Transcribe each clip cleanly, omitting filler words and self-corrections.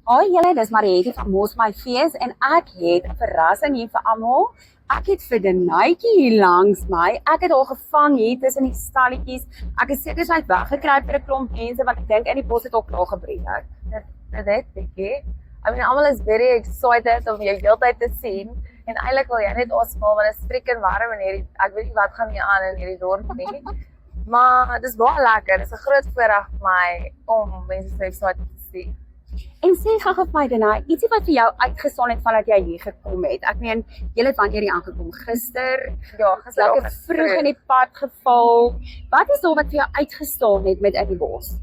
Hoi julle, dis Mariette van Mos My Fees en ek het 'n verrassing hier vir almal. Ek het vir Denaitjie hier langs my. Ek het haar gevang hier tussen die stalletjies. Ek is seker sy het weggekruip vir 'n klomp mense want ek dink in die bos het ook klaar gebreek. Dit het bietjie. I mean, almal is very excited om jou heeltyd te sien. En eintlik wil jy net asemhaal want dit is freaking warm in hierdie, ek weet nie wat gaan hier aan in hierdie dorp nie. Maar dis baie lekker. Dit is 'n groot voorreg vir my om mense so excited te sien. En sê gou vir my Denai, ietsie wat vir jou uitgestaan het vandat jy hier gekom het. Ek meen, julle het wanneer jy aangekom gister, Ja, gister lekker vroeg in die pad geval. Wat is daar wat vir jou uitgestaan het met uit die bos?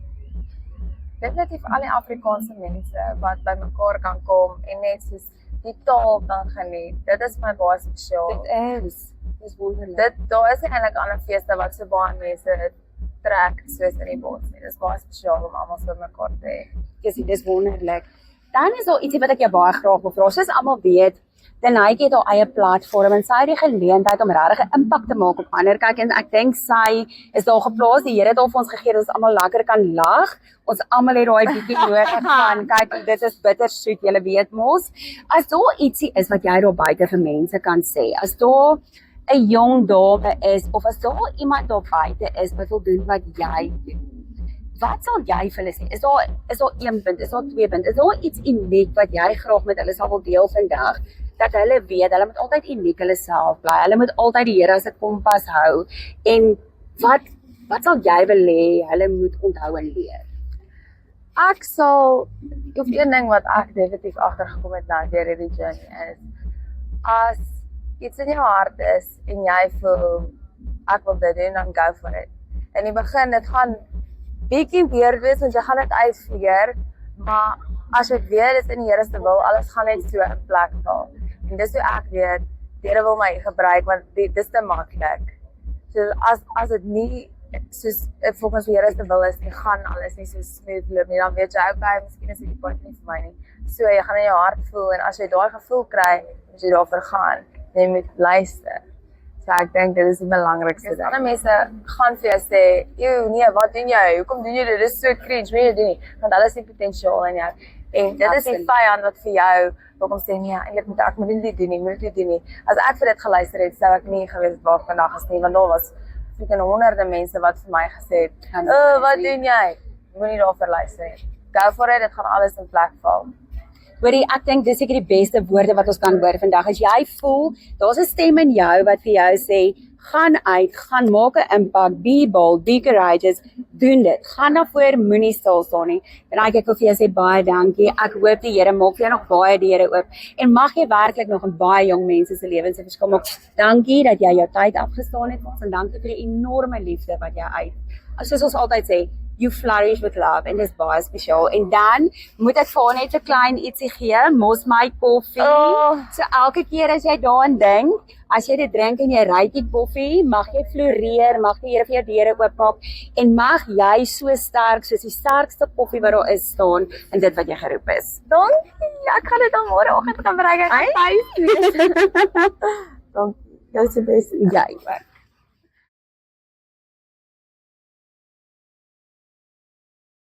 Definitief al die Afrikaanse mense wat bymekaar kan kom en net soos die taal kan geniet. Dit is my baie spesiaal. Dis wonderlik. Daar is nie eintlik ander feeste wat so baie mense trek soos in die bos nie. Dit is baie spesiaal om almal so bymekaar te hê. Dis wonderlik. Dan is daar ietsie wat ek jou baie graag wil vra. Soos almal weet, Denaitjie het haar eie platform en sy het die geleentheid om regtig 'n impak te maak op ander. Kyk, en ek dink sy is daar geplaas. Die Here het haar vir ons gegee dat ons almal lekker kan lag. Ons almal het daai bietjie nodig van kyk, dit is bittersoet, julle weet mos. As daar ietsie is wat jy daar buite vir mense kan sê, as daar 'n jong dame is of as daar iemand daar buite is wat wil doen wat jy doen, wat sal jy vir hulle sê? Is daar 1 punt, is daar 2 punte, is daar iets uniek wat jy graag met hulle sal wil deel vandag? Dat hulle weet, hulle moet altyd uniek hulle self bly. Hulle moet altyd die Here as 'n kompas hou. En wat sal jy wil hê hulle moet onthou en leer? Ek sal, of een ding wat ek definitief agtergekom het nou deur hierdie journey is, as iets in jou hart is en jy voel ek wil dit doen, dan go for it. In die begin, dit gaan bietjie weird wees want jy gaan dit uitfigure, maar as jy weet dit is in die Here se wil, alles gaan net so in plek val. En dis hoe ek weet, die Here wil my gebruik want dis te maklik. So as dit nie soos volgens die Here se wil is, nie gaan alles nie so smooth loop nie, dan weet jy okay, miskien is hierdie pad nie vir my nie. So jy gaan in jou hart voel en as jy daai gevoel kry, moet jy daarvoor gaan. Jy moet luister. So ek dink dit is die belangrikste ding. Ander mense gaan vir jou sê, "Ew, nee, wat doen jy? Hoekom doen jy dit? Dis so cringe, moet jy doen nie." Want hulle sien potensiaal in jou. En dit is die vyand wat vir jou hoekom sê nee, eintlik moet ek dit doen nie. As ek vir dit geluister het, sou ek nie geweet waar ek vandag is nie, want daar was freaking honderde mense wat vir my gesê het, wat doen jy? Moenie daarvoor luister nie. Go for it, dit gaan alles in plek val. Hoorie, ek dink dis seker die beste woorde wat ons kan hoor vandag. As jy voel, daar's 'n stem in jou wat vir jou sê, gaan uit, gaan maak 'n impak, be bold, be courageous, doen dit. Gaan daarvoor, moenie stil staan nie. En ek wil vir jou sê baie dankie. Ek hoop die Here maak vir jou nog baie deure oop en mag jy werklik nog in baie jong mense se lewens 'n verskil maak. Dankie dat jy jou tyd afgestaan het vir ons en dankie vir die enorme liefde wat jy uit. Soos ons altyd sê, you flourish with love en dis baie spesiaal. En dan moet ek vir haar net 'n klein ietsie gee, Mos My koffie. So elke keer as jy daaraan dink, as jy dit drink en jy ry die koffie, mag jy floreer, mag die Here vir jou deure oopmaak en mag jy so sterk soos die sterkste koffie wat daar is staan in dit wat jy geroep is. Dankie, ek gaan dit dan môreoggend gaan bereik. Dankie, jou se bes. Jy.